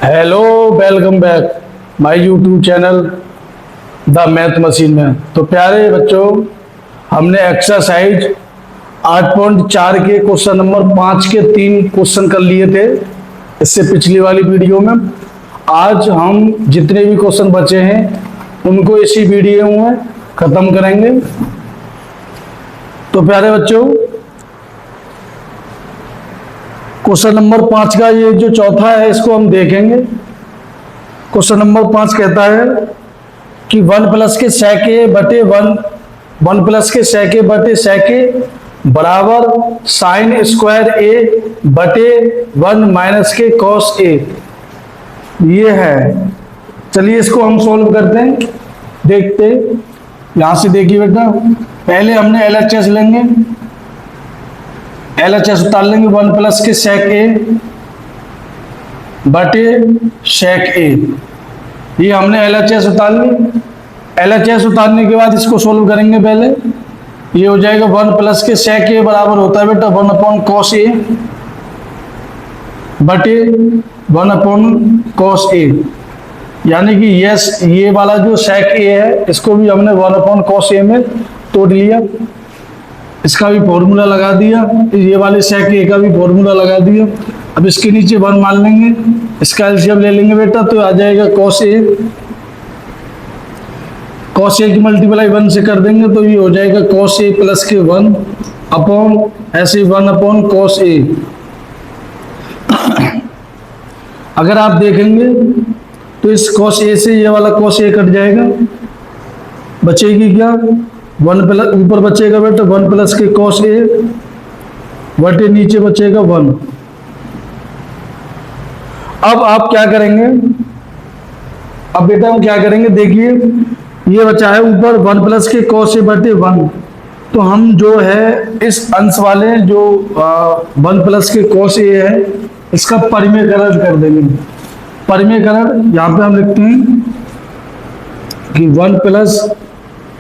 Hello, welcome back my YouTube channel the math machine में। तो प्यारे बच्चों, हमने एक्सरसाइज 8.4 के क्वेश्चन नंबर 5 के 3 क्वेश्चन कर लिए थे इससे पिछली वाली वीडियो में। आज हम जितने भी क्वेश्चन बचे हैं उनको इसी वीडियो में खत्म करेंगे। तो प्यारे बच्चों, क्वेश्चन नंबर 5 का ये जो चौथा है इसको हम देखेंगे। क्वेश्चन नंबर 5 कहता है कि 1 प्लस के सेके बटे 1 प्लस के सेके बटे सेके बराबर साइन स्क्वायर ए बटे 1 माइनस के कॉस ए, ये है। चलिए इसको हम सॉल्व करते हैं, देखते हैं। यहां से देखिए बेटा, पहले हमने LHS लेंगे, LHS उतार लेंगे। 1 प्लस के सेक ए बटे सेक ए, ये हमने LHS उतार ली। LHS उतारने के बाद इसको सोल्व करेंगे। पहले ये हो जाएगा 1 प्लस के सेक ए बराबर होता है बेटा 1 अपॉन कॉस ए बटे 1 अपॉन कॉस ए, यानी कि ये वाला जो सेक ए है इसको भी हमने 1 अपॉन कॉस ए में तोड़ लिया, इसका भी फॉर्मूला लगा दिया, ये वाले सेक ए का भी फॉर्मूला लगा दिया। अब इसके नीचे 1 मान लेंगे, इसका एलसीएम ले लेंगे बेटा, तो आ जाएगा कॉस ए। कॉस ए की मल्टीप्लाई 1 से कर देंगे तो ये हो जाएगा कॉस ए प्लस के 1 अपॉन ऐसे 1 अपॉन कॉस ए। अगर आप देखेंगे तो इस कॉस ए से ये वाला कॉस ए कट जाएगा, बचेगी क्या 1 प्लस, ऊपर बचेगा बेटा 1 प्लस के कॉस ए बटे नीचे बचेगा 1। अब आप क्या करेंगे, अब बेटा हम क्या करेंगे, देखिए ये बचा है ऊपर 1 प्लस के कॉस ए बटे 1, तो हम जो है इस अंश वाले जो 1 प्लस के कॉस ए है इसका परिमेयकरण कर देंगे। परिमेयकरण यहाँ पे हम लिखते हैं कि 1 प्लस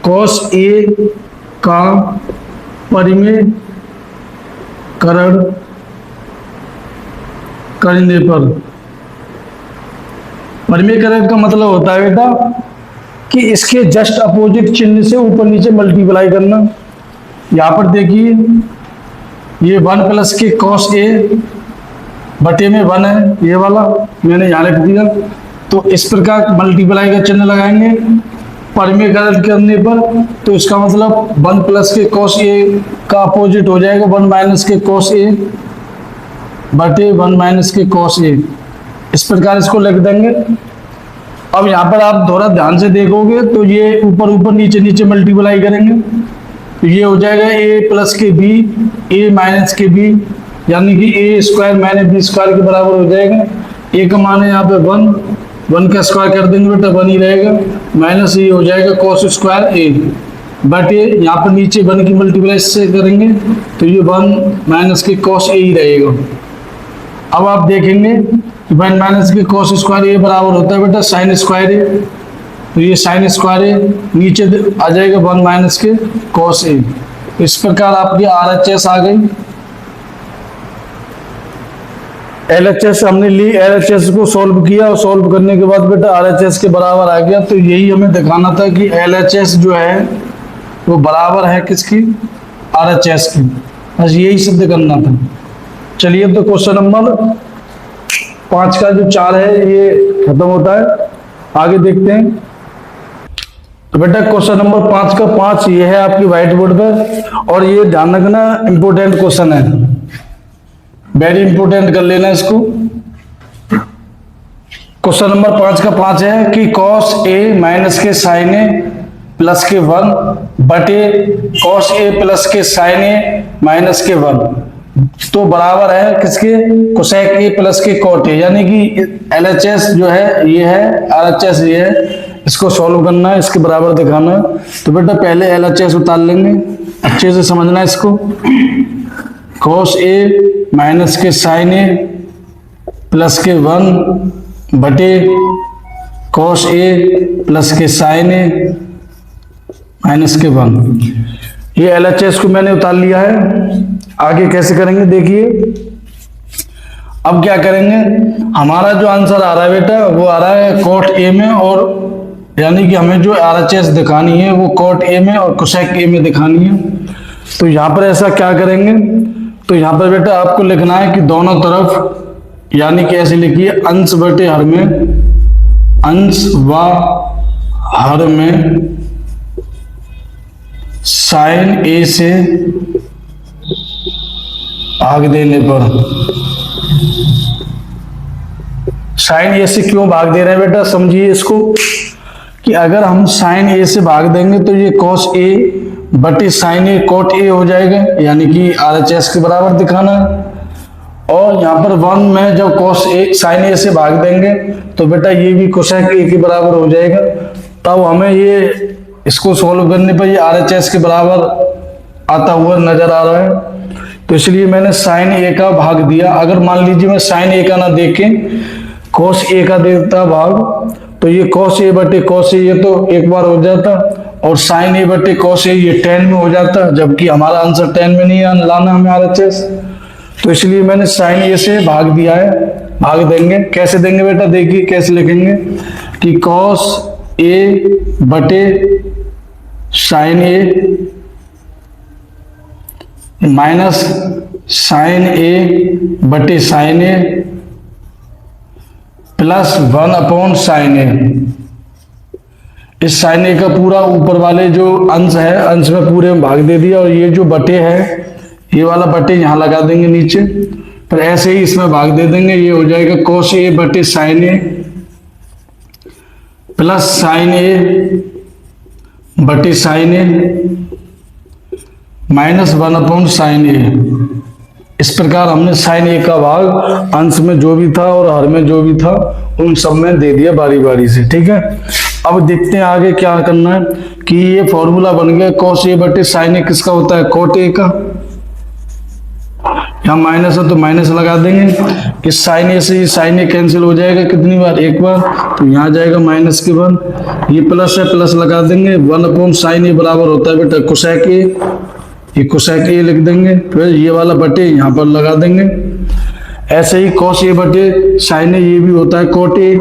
कॉस ए का परिमेयकरण करने पर, परिमेयकरण का मतलब होता है बेटा कि इसके जस्ट अपोजिट चिन्ह से ऊपर नीचे मल्टीप्लाई करना। यहां पर देखिए ये 1 प्लस के कॉस ए बटे में 1 है, ये वाला मैंने यहां लिख दिया। तो इस प्रकार मल्टीप्लाई का चिन्ह लगाएंगे परिमेयकरण करने पर, तो इसका मतलब 1 प्लस के कॉस ए का अपोजिट हो जाएगा 1 माइनस के कॉस ए बटे 1 माइनस के कॉस ए। इस प्रकार इसको लिख देंगे। अब यहाँ पर आप थोड़ा ध्यान से देखोगे तो ये ऊपर ऊपर नीचे नीचे मल्टीप्लाई करेंगे, तो ये हो जाएगा a प्लस के b a माइनस के b, यानी कि a square minus b square के बराबर हो जाएगा। a का मान है यहाँ पे 1 का स्क्वायर कर देंगे बेटा 1 ही रहेगा, माइनस ये हो जाएगा कॉस स्क्वायर a बटे यहाँ पर नीचे 1 की मल्टीप्लाई से करेंगे तो ये 1 माइनस के कॉस a ही रहेगा। अब आप देखेंगे 1 माइनस के कॉस स्क्वायर ए बराबर होता है बेटा साइन स्क्वायर ए, तो ये साइन स्क्वायर ए नीचे आ जाएगा 1 माइनस के कॉस ए। इस प्रकार आपकी RHS आ गई। LHS हमने ली, LHS को सॉल्व किया और सॉल्व करने के बाद बेटा RHS के बराबर आ गया। तो यही हमें दिखाना था कि LHS जो है वो बराबर है किसकी, RHS की, बस यही सिद्ध करना था। चलिए तो क्वेश्चन नंबर 5 का जो 4 है ये खत्म होता है, आगे देखते हैं। तो बेटा क्वेश्चन नंबर 5 का 5 ये है आपकी व्हाइट बोर्ड पर, और ये ध्यान रखना इंपोर्टेंट क्वेश्चन है, वेरी इंपोर्टेंट कर लेना इसको। क्वेश्चन नंबर 5 का 5 है कि कॉस ए माइनस के साइन ए प्लस के 1 बटे कॉस ए प्लस के साइन ए माइनस के 1 तो बराबर है किसके, कोसेक ए प्लस के कॉट ए, यानी कि LHS जो है ये है, RHS ये है, इसको सॉल्व करना है, इसके बराबर दिखाना है। तो बेटा पहले LHS उतार लेंगे, अच्छे से समझना है इसको। कॉस ए माइनस के साइन ए प्लस के 1 बटे कॉस ए प्लस के साइन ए माइनस के 1, ये LHS को मैंने उतार लिया है। आगे कैसे करेंगे देखिए, अब क्या करेंगे, हमारा जो आंसर आ रहा है बेटा वो आ रहा है कोट ए में, और यानी कि हमें जो RHS दिखानी है वो कोट ए में और कोसेक ए में दिखानी है। तो यहाँ पर ऐसा क्या करेंगे, तो यहाँ पर बेटा आपको लिखना है कि दोनों तरफ, यानी कि ऐसे लिखिए अंश बटे हर में, अंश व हर में साइन ए से भाग देने पर। साइन ए से क्यों भाग दे रहे हैं बेटा, समझिए इसको कि अगर हम साइन ए से भाग देंगे तो ये कॉस ए बटे साइन ए कोट ए हो जाएगा, यानी कि RHS के बराबर दिखाना है। और यहाँ पर 1 में जब कॉस ए साइन ए से भाग देंगे तो बेटा ये भी कोसेक ए के बराबर हो जाएगा। तब हमें ये इसको सोल्व करने पर ये RHS के बराबर आता हुआ नजर आ रहा है। तो इसलिए मैंने साइन ए का भाग दिया। अगर मान लीजिए मैं साइन ए का ना देके कॉस ए का देता भाग, तो ये कॉस ए बटे कॉस ए ये तो एक बार हो जाता, और साइन ए बटे कॉस ए ये 10 में हो जाता, जबकि हमारा आंसर 10 में नहीं लाना हमें RHS। तो इसलिए मैंने साइन ए से भाग दिया है। भाग देंगे, कैसे देंगे बेटा, देखिए कैसे लिखेंगे कि कॉस ए बटे साइन ए माइनस साइन ए बटे साइन ए प्लस 1 अपॉन साइन ए। इस साइन ए का पूरा ऊपर वाले जो अंश है, अंश में पूरे में भाग दे दिया, और ये जो बटे है ये वाला बटे यहां लगा देंगे नीचे, पर ऐसे ही इसमें भाग दे देंगे। ये हो जाएगा कॉस ए बटे साइन ए प्लस साइन ए बटे साइन ए माइनस 1 अपॉन साइन ए। इस प्रकार हमने साइन ए का भाग अंश में जो भी था और हर में जो भी था उन सब में दे दिया बारी बारी से। ठीक है, अब देखते हैं आगे क्या करना है कि ये फॉर्मूला बन गया कॉस ए बटे साइन ए किसका होता है, कोट ए का। यहाँ माइनस है तो माइनस लगा देंगे। इस साइन ए से ये साइन ए कैंसिल हो जाएगा कितनी बार, एक बार, तो यहाँ जाएगा माइनस के 1। ये प्लस है, प्लस लगा देंगे। 1 अपॉन साइन ए बराबर होता है बेटा कोसेक ए, ये कोसेक ए लिख देंगे। फिर ये वाला बटे यहाँ पर लगा देंगे। ऐसे ही कॉस ए बटे साइन ए ये भी होता है कोट ए,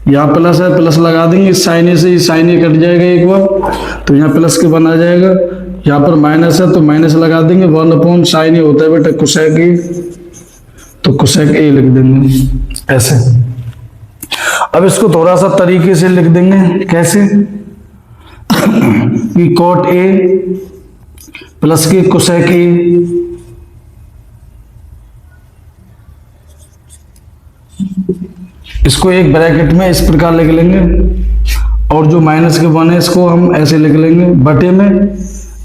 यहाँ प्लस है, प्लस लगा देंगे। साइन ए से ये साइन ए कट जाएगा एक बार, तो यहाँ प्लस के 1 आ जाएगा। यहाँ पर माइनस है तो माइनस लगा देंगे। 1 अपॉन साइन ए होता है बेटा कोसेक ए, तो कोसेक ए लिख देंगे ऐसे। अब इसको थोड़ा सा तरीके से लिख देंगे, कैसे कि कोट ए प्लस के कोसेक ए इसको एक ब्रैकेट में इस प्रकार लिख लेंगे, और जो माइनस के 1 है इसको हम ऐसे लिख लेंगे बटे में।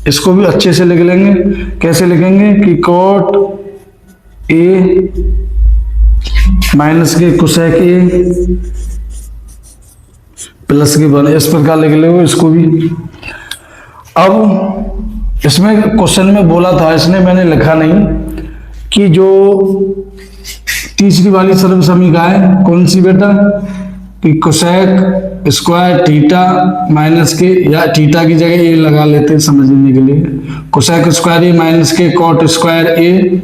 इसको भी अच्छे से लिख लेंगे। कैसे लिखेंगे कि कोट ए माइनस के कोसेक ए प्लस के 1, इस प्रकार लिख लेंगे इसको भी। अब इसमें क्वेश्चन में बोला था इसने, मैंने लिखा नहीं, कि जो तीसरी वाली सर्व समीकरण है कौन सी बेटा, कि कोसेक स्क्वायर थीटा माइनस के, या थीटा की जगह ए लगा लेते हैं समझने के लिए, कोसेक स्क्वायर ए माइनस के कॉट स्क्वायर ए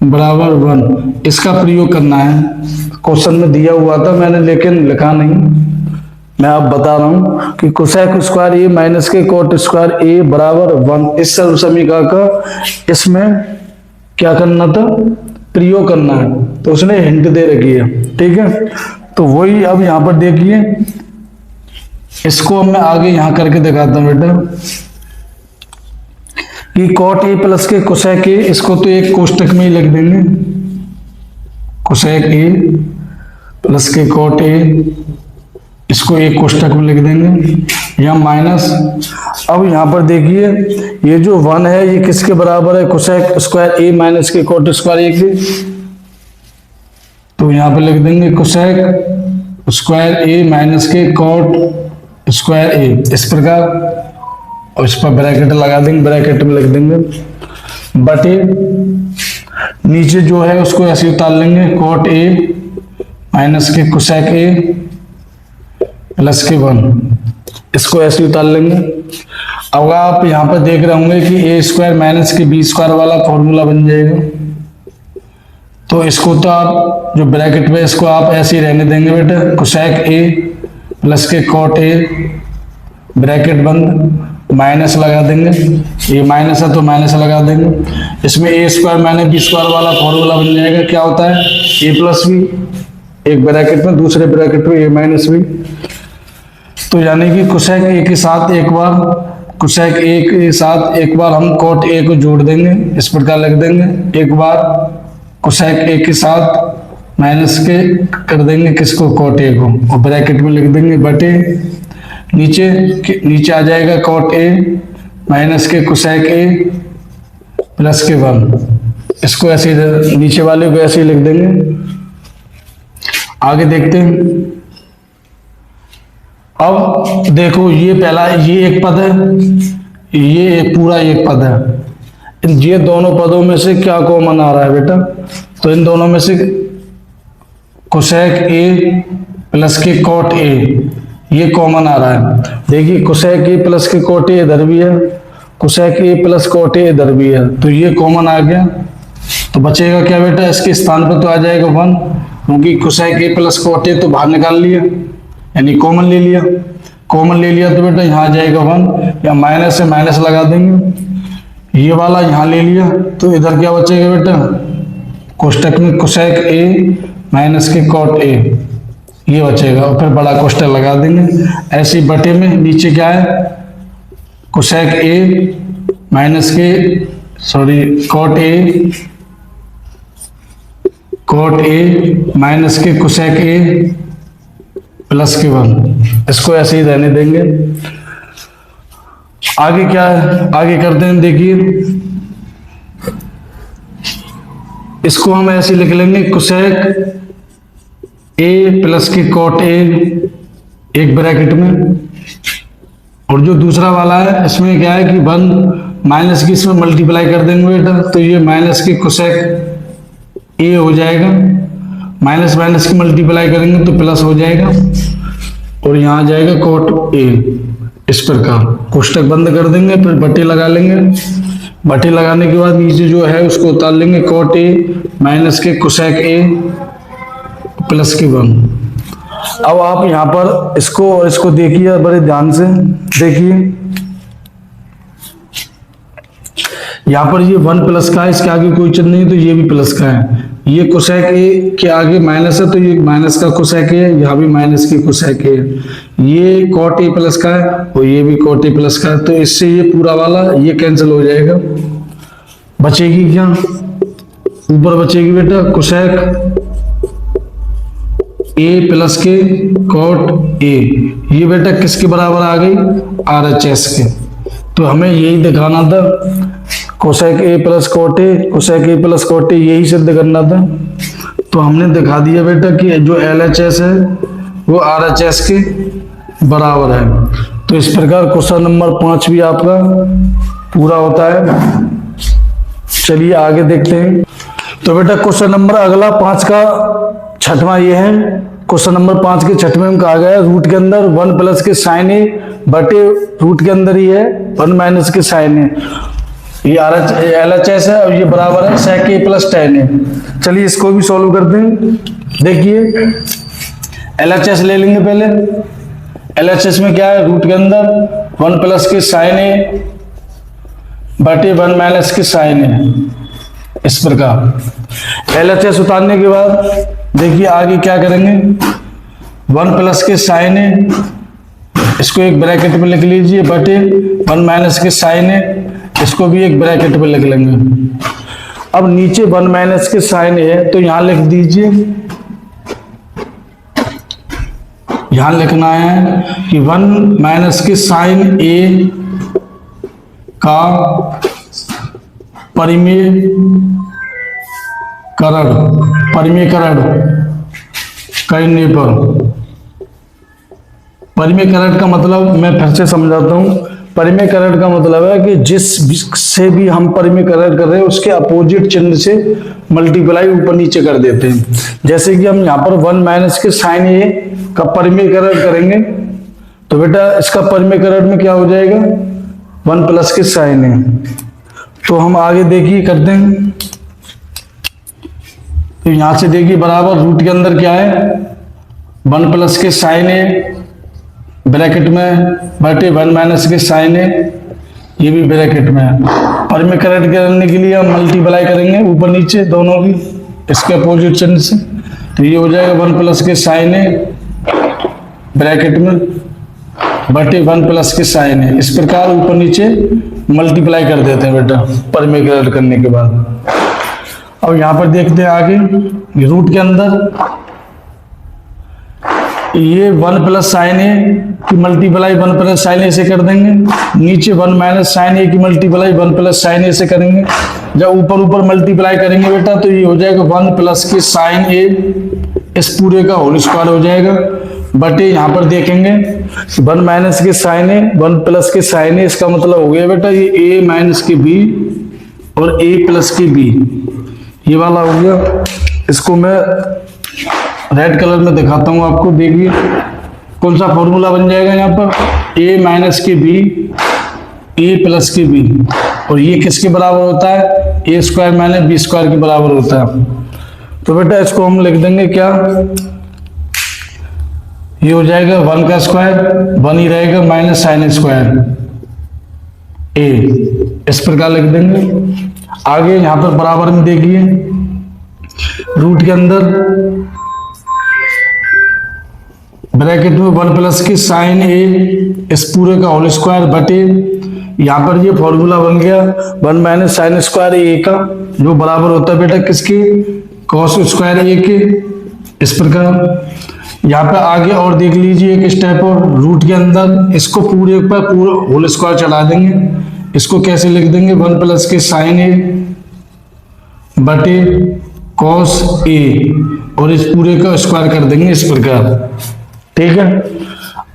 बराबर 1, इसका प्रयोग करना है। क्वेश्चन में दिया हुआ था मैंने लेकिन लिखा नहीं, मैं अब बता रहा हूं कि कोसेक स्क्वायर ए माइनस के कॉट स्क्वायर ए बराबर 1, इस सर्व समीकरण का इसमें क्या करना था, प्रयोग करना है। तो उसने हिंट दे रखी है। ठीक है, तो वही अब यहां पर देखिए, इसको मैं आगे यहां करके दिखाता हूं बेटा कि कॉट ए प्लस के कोसेक ए, इसको तो एक कोष्टक में ही लिख देंगे, कोसेक ए प्लस के कॉट ए, इसको एक कोष्टक में लिख देंगे, यहाँ माइनस। अब यहाँ पर देखिए ये जो 1 है ये किसके बराबर है, कोसेक स्क्वायर ए माइनस के कॉट स्क्वायर ए के, तो यहाँ पर लिख देंगे कोसेक स्क्वायर ए माइनस के कॉट स्क्वायर ए, इस प्रकार, और इस पर ब्रैकेट लगा देंगे, ब्रैकेट में लिख देंगे बटे नीचे जो है उसको ऐसे उतार लेंगे, कॉट ए माइनस के कोसेक ए प्लस के 1, इसको ऐसे उतार लेंगे। अब आप यहाँ पर देख रहे होंगे कि ए स्क्वायर माइनस के बी स्क्वायर वाला फॉर्मूला बन जाएगा। तो इसको तो आप जो ब्रैकेट में इसको आप ऐसे ही रहने देंगे बेटा, कोसेक ए प्लस के कॉट ए, ब्रैकेट बंद, माइनस लगा देंगे, ये माइनस है तो माइनस लगा देंगे। इसमें ए स्क्वायर माइनस बी स्क्वायर वाला फॉर्मूला बन जाएगा। क्या होता है, ए प्लस बी, एक ब्रैकेट में, दूसरे ब्रैकेट में ए माइनस बी। तो यानी कि कोसेक ए के साथ एक बार, कोसेक ए के साथ एक बार हम कॉट ए को जोड़ देंगे, इस प्रकार लिख देंगे। एक बार कोसेक ए के साथ माइनस के कर देंगे किसको, कॉट ए को, और ब्रैकेट में लिख देंगे बटे नीचे आ जाएगा कॉट ए माइनस के कोसेक ए प्लस के 1। इसको ऐसे नीचे वाले को ऐसे ही लिख देंगे। आगे देखते हैं। अब देखो ये पहला, ये एक पद है, ये पूरा एक पद है। ये दोनों पदों में से क्या कॉमन आ रहा है बेटा, तो इन दोनों में से कोसेक ए प्लस के कॉट ए ये कॉमन आ रहा है। देखिए कोसेक ए प्लस के कॉट ए इधर भी है, cosec a plus cot a इधर भी है, तो ये कॉमन आ गया। तो बचेगा क्या बेटा, इसके स्थान पर तो आ जाएगा 1, क्योंकि cosec a plus cot a तो बाहर निकाल लिया, यानी कॉमन ले लिया। कॉमन ले लिया तो बेटा यहाँ आ जाएगा 1, या माइनस से माइनस लगा देंगे, ये वाला यहाँ ले लिया, तो इधर क्या बचेगा बेटा, कोष्टक में कोसेक ए माइनस के कॉट ए ये बचेगा, और फिर बड़ा कोष्टक लगा देंगे। ऐसे ही बटे में नीचे क्या है, कोसेक ए माइनस के कॉट ए माइनस के कोसेक ए प्लस के 1, इसको ऐसे ही रहने देंगे। आगे क्या है, आगे करते हैं। देखिए इसको हम ऐसे लिख लेंगे, कोसेक ए प्लस के कॉट ए एक ब्रैकेट में, और जो दूसरा वाला है इसमें क्या है कि 1 माइनस की इसमें मल्टीप्लाई कर देंगे बेटा, तो ये माइनस के कोसेक ए हो जाएगा, माइनस माइनस की मल्टीप्लाई करेंगे तो प्लस हो जाएगा, और यहाँ आ जाएगा कॉट ए। इस प्रकार कोष्टक बंद कर देंगे, फिर बटे लगा लेंगे। बटे लगाने के बाद नीचे जो है उसको उतार लेंगे, कॉट ए माइनस के कोसेक ए प्लस के 1। अब आप यहाँ पर इसको देखिए बड़े ध्यान से, देखिए यहाँ पर ये 1 प्लस का है, इसके आगे कोई चिन्ह नहीं, तो ये भी प्लस का है। ये कोसेक ए के आगे माइनस है, तो ये माइनस का कोसेक ए है, यहाँ भी माइनस की कोसेक ए है। ये कॉट ए प्लस का है और ये भी कॉट ए प्लस का है, तो इससे ये पूरा वाला ये कैंसिल हो जाएगा। बचेगी क्या, ऊपर बचेगी बेटा कोसेक ए प्लस के कॉट ए, ये बेटा किसके बराबर आ गई, RHS के। तो हमें यही दिखाना था, cosec a plus cot a, cosec a plus cot a यही सिद्ध करना था। तो हमने दिखा दिया बेटा कि जो LHS है वो RHS के बराबर है। तो इस प्रकार क्वेश्चन नंबर 5 भी आपका पूरा होता है। चलिए आगे देखते हैं। तो बेटा क्वेश्चन नंबर अगला 5 का 6वां ये है। क्वेश्चन नंबर 5 के 6वें में कहा गया है रूट के अंदर 1 प्लस के साइन ए बटे रूट के अंदर ही है 1 माइनस के साइन ए, ये LHS है और ये बराबर है sec a plus tan a। चलिए इसको भी सॉल्व करते हैं। देखिए LHS ले लेंगे पहले। LHS में क्या है, रूट के अंदर 1 प्लस के साइन ए बटे 1 माइनस के साइन ए, इस प्रकार। LHS उतारने के बाद देखिए आगे क्या करेंगे, 1 प्लस के साइन ए, इसको एक ब्रैकेट में लिख लीजिए, बटे 1 माइनस के साइन ए, इसको भी एक ब्रैकेट में लिख लेंगे। अब नीचे 1 माइनस के साइन ए है, तो यहां लिख दीजिए, यहां लिखना है कि 1 माइनस के साइन ए का परिमेयकरण करने पर, परिमेयकरण का मतलब मैं फिर से समझाता हूं। परिमेयकरण का मतलब है कि जिस से भी हम परिमेयकरण कर रहे हैं उसके अपोजिट चिन्ह से मल्टीप्लाई ऊपर नीचे कर देते हैं। जैसे कि हम यहाँ पर 1 माइनस के साइन ए का परिमेयकरण करेंगे, तो बेटा इसका परिमेयकरण में क्या हो जाएगा, 1 प्लस के साइन ए। तो हम आगे देखिए करते हैं। तो यहां से देखिए बराबर रूट के अंदर क्या है, 1 प्लस के साइन ए ब्रैकेट में बटे 1 माइनस के साइन ए, ये भी ब्रैकेट में है। और में करेक्ट करने के लिए हम मल्टीप्लाई करेंगे ऊपर नीचे दोनों की इसके अपोजिट चिन्ह से, तो ये हो जाएगा 1 प्लस के साइन ए ब्रैकेट में बटे 1 प्लस के साइन ए। इस प्रकार ऊपर नीचे मल्टीप्लाई कर देते हैं बेटा पर में करेक्ट करने के बाद। अब यहाँ पर देखते हैं आगे रूट के अंदर ये 1 प्लस साइन ए की मल्टीप्लाई 1 प्लस साइन ए से कर देंगे, नीचे 1 माइनस साइन ए की मल्टीप्लाई 1 प्लस साइन ए से करेंगे। जब ऊपर ऊपर मल्टीप्लाई करेंगे बेटा तो ये हो जाएगा 1 प्लस के साइन ए इस पूरे का होल स्क्वायर हो जाएगा बटे यहाँ पर देखेंगे 1 माइनस के साइन ए 1 प्लस के साइन ए, इसका मतलब हो गया बेटा ये ए माइनस के बी और ए प्लस के बी, ये वाला हो गया। इसको मैं रेड कलर में दिखाता हूं आपको, देखिए कौन सा फॉर्मूला बन जाएगा यहाँ पर, a माइनस के बी a प्लस के बी, और ये किसके बराबर होता है, a square minus b square के बराबर होता है। तो बेटा इसको हम लिख देंगे क्या, ये हो जाएगा 1 का स्क्वायर 1 ही रहेगा माइनस साइन स्क्वायर a, इस प्रकार लिख देंगे। आगे यहाँ पर बराबर में देखिए रूट के अंदर ब्रैकेट में 1 प्लस के साइन ए इस पूरे का होल स्क्वायर बटे यहाँ पर ये फॉर्मूला बन गया 1 माइनस साइन स्क्वायर ए का, जो बराबर होता है बेटा किसके, कॉस स्क्वायर ए के। इस प्रकार यहाँ पे आगे और देख लीजिए एक स्टेप और, रूट के अंदर इसको पूरे पर पूरा होल स्क्वायर चढ़ा देंगे। इसको कैसे लिख देंगे, 1 प्लस के साइन ए बटे कॉस ए, और इस पूरे का स्क्वायर कर देंगे इस प्रकार, ठीक है।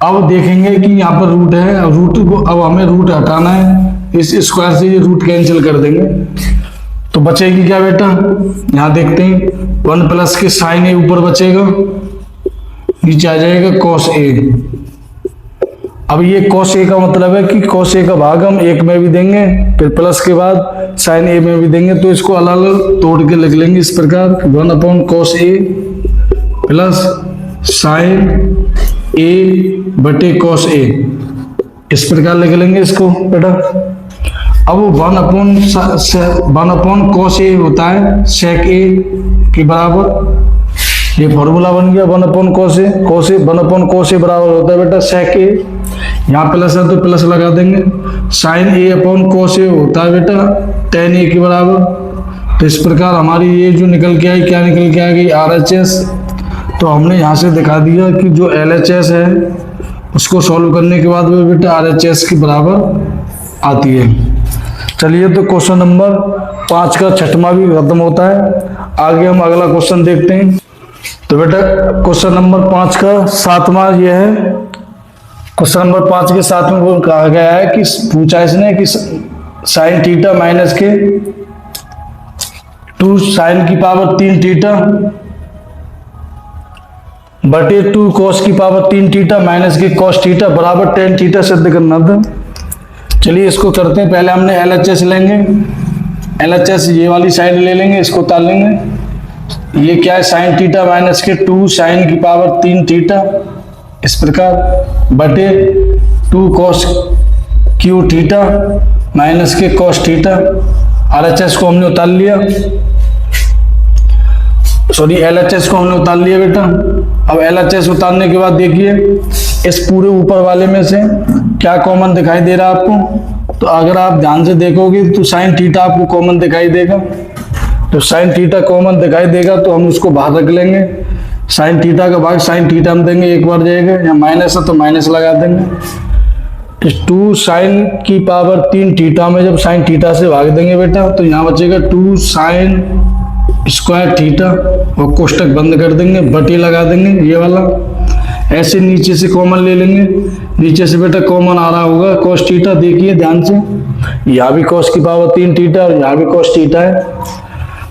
अब देखेंगे कि यहाँ पर रूट है, अब रूट को अब हमें रूट हटाना है, इस स्क्वायर से ये रूट कैंसिल कर देंगे तो बचेगी क्या बेटा, यहाँ देखते हैं 1 प्लस के साइन ए ऊपर बचेगा, नीचे आ जाएगा कॉस ए। अब ये कॉस ए का मतलब है कि कॉस ए का भाग हम 1 में भी देंगे, फिर प्लस के बाद साइन ए में भी देंगे, तो इसको अलग अलग तोड़ के लिख लेंगे इस प्रकार 1 upon cos A plus sign ए बटे कॉस ए, इस प्रकार लिख लेंगे इसको बेटा। अब 1 अपॉन कॉस ए होता है सेक ए के बराबर, ये फॉर्मूला बन गया 1 upon cos A, 1 upon cos A बराबर होता है बेटा सेक ए, यहाँ प्लस है तो प्लस लगा देंगे। Sign A upon cos A होता है बेटा टेन ए के बराबर। तो इस प्रकार हमारी ये जो निकल के आई, क्या निकल के आ गई, RHS। तो हमने यहाँ से दिखा दिया कि जो LHS है उसको सॉल्व करने के बाद वो बेटा RHS के बराबर आती है। चलिए तो क्वेश्चन नंबर 5 का छठवां भी खत्म होता है। आगे हम अगला क्वेश्चन देखते हैं। तो बेटा क्वेश्चन नंबर 5 का 7वां ये है। क्वेश्चन नंबर 5 के 7 में वो कहा गया है कि पूछा इसने कि साइन थीटा माइनस के 2 साइन की पावर 3 थीटा बटे 2 कॉस की पावर 3 थीटा माइनस के कॉस थीटा बराबर tan थीटा सिद्ध करना था। चलिए इसको करते हैं। पहले हमने LHS लेंगे, LHS ये वाली साइड ले लेंगे, इसको उतार लेंगे। ये क्या है, साइन थीटा माइनस के 2 साइन की पावर 3 थीटा, इस प्रकार बटे 2 कॉस क्यू थीटा माइनस के कॉस थीटा। RHS को हमने उतार लिया, सॉरी LHS को हमने उतार लिया बेटा। अब LHS उतारने के बाद देखिए इस पूरे ऊपर वाले में से क्या कॉमन दिखाई दे रहा है आपको। तो अगर आप ध्यान से देखोगे तो साइन थीटा आपको कॉमन दिखाई देगा। तो साइन थीटा कॉमन दिखाई देगा तो हम उसको बाहर रख लेंगे। साइन थीटा का भाग साइन थीटा में देंगे, एक बार जाएगा। यहाँ माइनस है तो माइनस लगा देंगे। इस 2 साइन की पावर 3 थीटा में जब साइन थीटा से भाग देंगे बेटा तो यहाँ बचेगा 2 साइन स्क्वायर थीटा, और कोष्टक बंद कर देंगे, बटे लगा देंगे ये वाला। ऐसे नीचे से कॉमन ले लेंगे, नीचे से बेटा कॉमन आ रहा होगा कॉस थीटा। देखिए ध्यान से, यहाँ भी कॉस की पावर 3 थीटा और यहाँ भी कॉस थीटा है।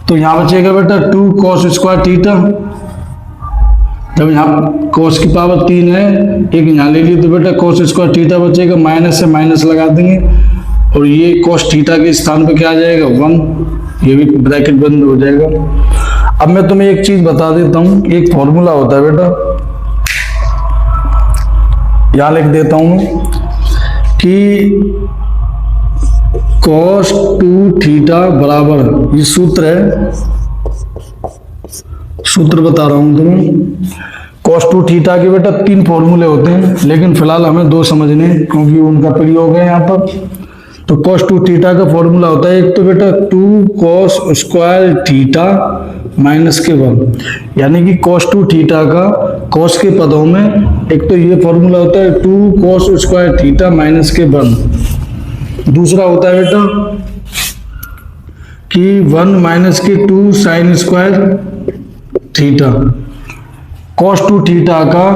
तो यहाँ बचेगा बेटा 2 कॉस स्क्वायर थीटा। जब यहाँ कॉस की पावर 3 है, एक यहाँ ले ली तो बेटा कॉस स्क्वायर थीटा बचेगा, माइनस से माइनस लगा देंगे, और ये कॉस थीटा के स्थान पे क्या आ जाएगा 1, ये भी ब्रैकेट बंद हो जाएगा। अब मैं तुम्हें एक चीज बता देता हूं, एक फॉर्मूला होता है बेटा, यहां लिख देता हूं कि cos 2 थीटा बराबर, ये सूत्र है, सूत्र बता रहा हूं तुम्हें। cos 2 थीटा के बेटा 3 फॉर्मूले होते हैं, लेकिन फिलहाल हमें 2 समझने हैं क्योंकि उनका प्रयोग है यहाँ पर। तो cos 2 थीटा का फॉर्मूला होता है एक तो बेटा 2 cos स्क्वायर थीटा माइनस के 1, यानी कि cos 2 थीटा का cos के पदों में एक तो ये फॉर्मूला होता है 2 cos स्क्वायर थीटा माइनस के 1। दूसरा होता है बेटा कि 1 माइनस के 2 sine square theta. cos 2 theta का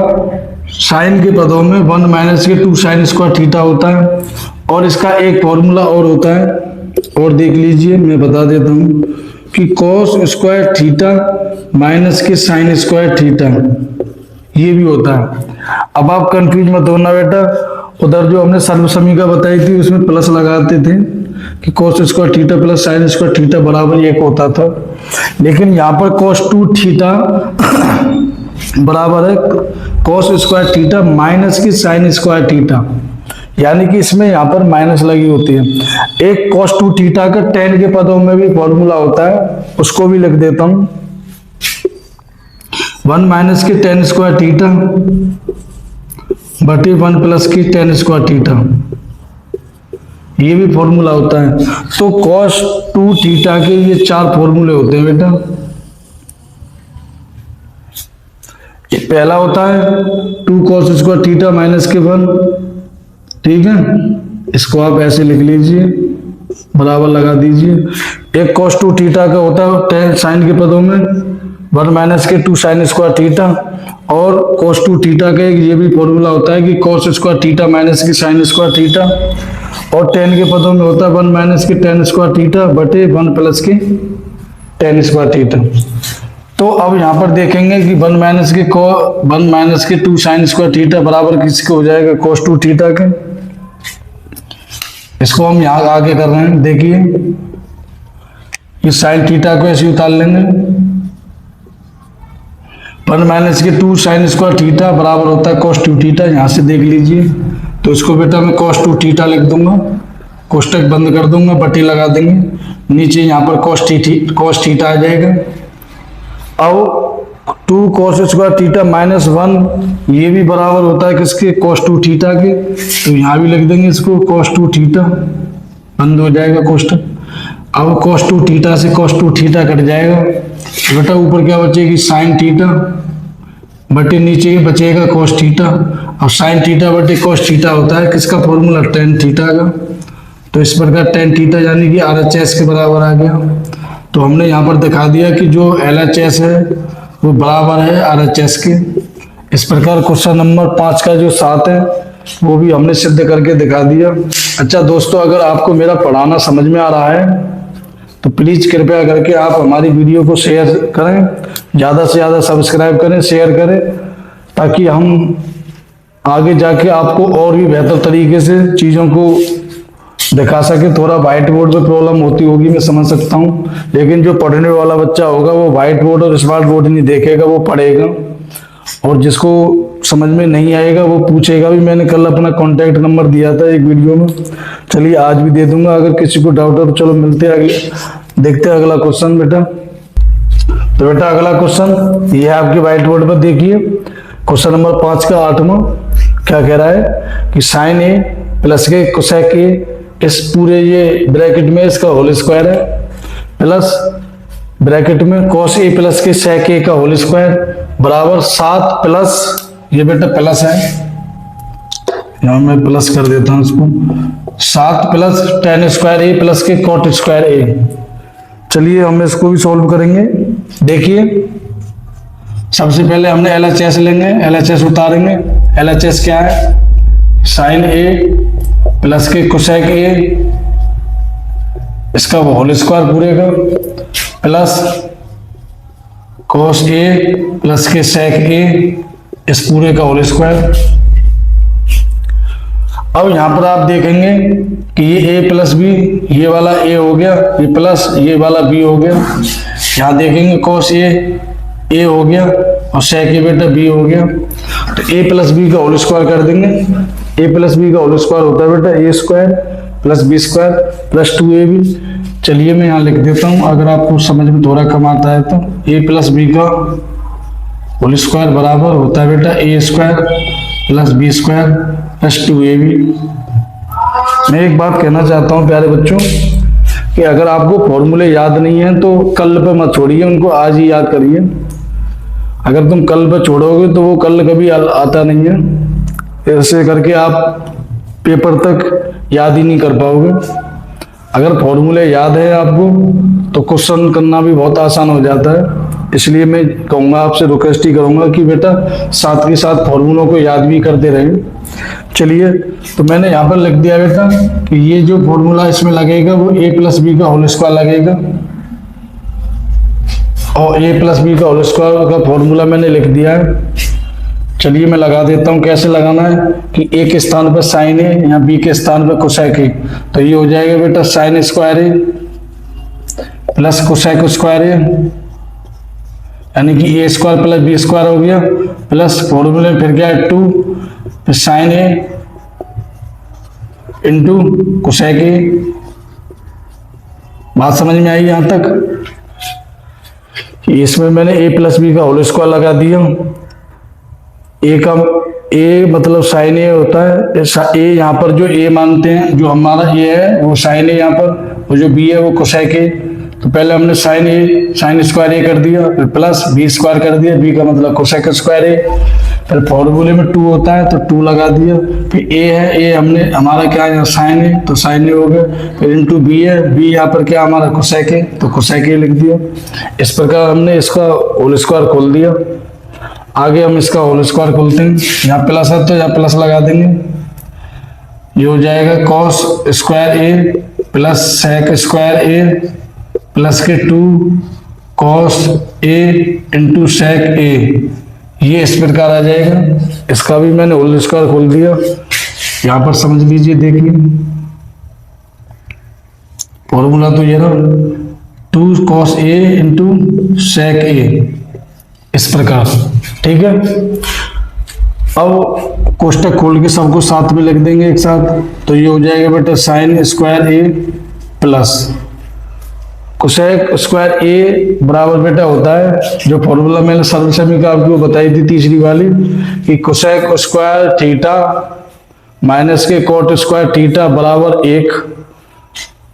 साइन के पदों में 1 माइनस के 2 साइन स्क्वायर थीटा होता है। और इसका एक फॉर्मूला और होता है, और देख लीजिए, मैं बता देता हूं कि cos स्क्वायर थीटा माइनस के साइन स्क्वायर थीटा, ये भी होता है। अब आप कंफ्यूज मत होना बेटा, उधर जो हमने सर्वसमीका बताई थी उसमें प्लस लगाते थे कि cos square theta plus sine square theta बराबर 1 होता था, लेकिन यहाँ पर cos 2 थीटा बराबर है cos स्क्वायर थीटा माइनस की साइन स्क्वायर थीटा, यानी कि इसमें यहाँ पर माइनस लगी होती है। एक cos 2 थीटा का tan के पदों में भी फॉर्मूला होता है, उसको भी लिख देता हूं, 1 माइनस के tan स्क्वायर थीटा बटे 1 प्लस की tan स्क्वायर थीटा, ये भी फॉर्मूला होता है। तो cos 2 थीटा के ये 4 फॉर्मूले होते हैं बेटा। पहला होता है 2 cos स्क्वायर थीटा माइनस के 1, ठीक है, इसको आप ऐसे लिख लीजिए, बराबर लगा दीजिए। एक cos 2 थीटा का होता है tan साइन के पदों में 1 माइनस के 2 साइन स्क्वायर थीटा, और cos 2 थीटा का एक ये भी फॉर्मूला होता है कि cos स्क्वायर थीटा माइनस की साइन स्क्वायर थीटा, और tan के पदों में होता है 1 माइनस के tan स्क्वायर थीटा बटे 1 प्लस के tan स्क्वायर थीटा। तो अब यहाँ पर देखेंगे कि 1 माइनस के 2 साइन स्क्वायर थीटा बराबर किसके हो जाएगा, cos 2 थीटा के। इसको हम यहाँ आगे कर रहे हैं, देखिए ये साइन थीटा को ऐसे उतार लेंगे, 1 माइनस के 2 साइन स्क्वायर थीटा बराबर होता है cos 2 थीटा, यहाँ से देख लीजिए। तो इसको बेटा मैं cos 2 थीटा लिख दूंगा, कोष्टक बंद कर दूंगा, बटी लगा देंगे, नीचे यहाँ पर cos थीटा आ जाएगा। अब 2 cos स्क्वायर थीटा माइनस 1, ये भी बराबर होता है किसके, cos 2 थीटा के, तो यहाँ भी लिख देंगे इसको cos 2 थीटा, बंद हो जाएगा कोष्टक। अब cos 2 थीटा से cos 2 थीटा कट जाएगा, बेटा ऊपर क्या बचेगी, साइन थीटा बटे नीचे ही बचेगा cos थीटा। अब साइन थीटा बटे cos थीटा होता है किसका फॉर्मूला, tan थीटा का। तो इस प्रकार tan थीटा यानी कि RHS के बराबर आ गया। तो हमने यहाँ पर दिखा दिया कि जो LHS है वो बराबर है RHS के। इस प्रकार क्वेश्चन नंबर 5 का जो 7 है वो भी हमने सिद्ध करके दिखा दिया। अच्छा दोस्तों, अगर आपको मेरा पढ़ाना समझ में आ रहा है तो प्लीज कृपया करके आप हमारी वीडियो को शेयर करें, ज़्यादा से ज़्यादा सब्सक्राइब करें, शेयर करें, ताकि हम आगे जाके आपको और भी बेहतर तरीके से चीज़ों को दिखा सके। थोड़ा व्हाइट बोर्ड पे प्रॉब्लम होती होगी, मैं समझ सकता हूँ, लेकिन जो पढ़ने वाला बच्चा होगा वो व्हाइट बोर्ड और स्मार्ट बोर्ड नहीं देखेगा, वो पढ़ेगा, और जिसको समझ में नहीं आएगा वो पूछेगा भी। मैंने कल अपना कॉन्टैक्ट नंबर दिया था एक वीडियो में, चलिए आज भी दे दूंगा, अगर किसी को डाउट हो तो चलो मिलते हैं, अगले देखते हैं अगला क्वेश्चन बेटा। तो बेटा अगला क्वेश्चन ये है आपके व्हाइट बोर्ड पर, देखिए क्वेश्चन नंबर 5 का 8वां क्या कह रहा है कि साइन ए प्लस के कोसेक ए, इस पूरे ये ब्रैकेट में इसका होल स्क्वायर है, प्लस ब्रैकेट में cos ए प्लस के sec ए का होल स्क्वायर बराबर 7 प्लस, ये बेटा प्लस है, यहाँ मैं प्लस कर देता हूँ इसको, 7 प्लस tan स्क्वायर ए प्लस के cot स्क्वायर ए। चलिए हम इसको भी सॉल्व करेंगे। देखिए सबसे पहले हमने LHS लेंगे, LHS उतारेंगे। LHS क्या है, साइन ए प्लस के कोसेक ए, इसका होल स्क्वायर पूरे का, प्लस cos ए प्लस के sec ए, इस पूरे का होल स्क्वायर। अब यहाँ पर आप देखेंगे कि ये a प्लस बी, ये वाला a हो गया, ये प्लस ये वाला b हो गया। यहाँ देखेंगे cos a हो गया और sec a बेटा b हो गया। तो a प्लस बी का होल स्क्वायर कर देंगे। a प्लस बी का होल स्क्वायर होता है बेटा a square plus b square plus 2ab। चलिए मैं यहाँ लिख देता हूँ, अगर आपको समझ में थोड़ा कम आता है तो a प्लस बी का होल स्क्वायर बराबर होता है बेटा a square plus b square plus 2ab। मैं एक बात कहना चाहता हूँ प्यारे बच्चों कि अगर आपको फॉर्मूले याद नहीं है तो कल पे मत छोड़िए, उनको आज ही याद करिए। अगर तुम कल पे छोड़ोगे तो वो कल कभी आता नहीं है, ऐसे करके आप पेपर तक याद ही नहीं कर पाओगे। अगर फॉर्मूले याद है आपको तो क्वेश्चन करना भी बहुत आसान हो जाता है। इसलिए मैं कहूँगा, आपसे रिक्वेस्ट ही करूँगा कि बेटा साथ के साथ फॉर्मूलों को याद भी करते रहें। चलिए, तो मैंने यहाँ पर लिख दिया बेटा कि ये जो फॉर्मूला इसमें लगेगा वो a प्लस बी का होल स्क्वायर लगेगा, और a प्लस बी का होल स्क्वायर का फॉर्मूला मैंने लिख दिया है। चलिए मैं लगा देता हूँ। कैसे लगाना है कि a के स्थान पर साइन a, यहाँ b के स्थान पर कोसेक a, तो ये हो जाएगा बेटा sine square a plus cosec square a, यानी कि a square plus b square हो गया, प्लस फॉर्मूले में फिर क्या है 2 sine a into cosec a। बात समझ में आई यहाँ तक? इसमें मैंने a प्लस बी का होल स्क्वायर लगा दिया। a मतलब साइन a होता है, a यहाँ पर जो a मानते हैं, जो हमारा a है वो साइन a यहाँ पर, और जो b है वो कोसेक a। तो पहले हमने साइन स्क्वायर a कर दिया, फिर प्लस b स्क्वायर कर दिया, b का मतलब कोसेक स्क्वायर a। फिर फॉर्मूले में 2 होता है तो 2 लगा दिया, फिर a है, a हमने हमारा क्या है साइन a, तो साइन a हो गया, फिर इंटू b है, b यहाँ पर क्या हमारा कोसेक a, तो कोसेक a लिख दिया। इस प्रकार हमने इसका होल स्क्वायर खोल दिया। आगे हम इसका होल स्क्वायर खोलते हैं। यहाँ प्लस है तो यहाँ प्लस लगा देंगे। ये हो जाएगा cos square a plus sec square a plus के 2 cos a into sec a। ये इस प्रकार आ जाएगा। इसका भी मैंने होल स्क्वायर खोल दिया। यहाँ पर समझ लीजिए, देखिए फॉर्मूला तो ये रहा 2 cos a into sec a, इस प्रकार। ठीक है, अब कोष्टक खोल के सबको साथ में लिख देंगे एक साथ। तो ये हो जाएगा बेटा sine square a plus cosec square a बराबर बेटा होता है, जो फॉर्मूला मैंने सर्वसमीकरण आपको बताई थी तीसरी वाली, कि कोसेक स्क्वायर थीटा माइनस के कोट स्क्वायर थीटा बराबर 1।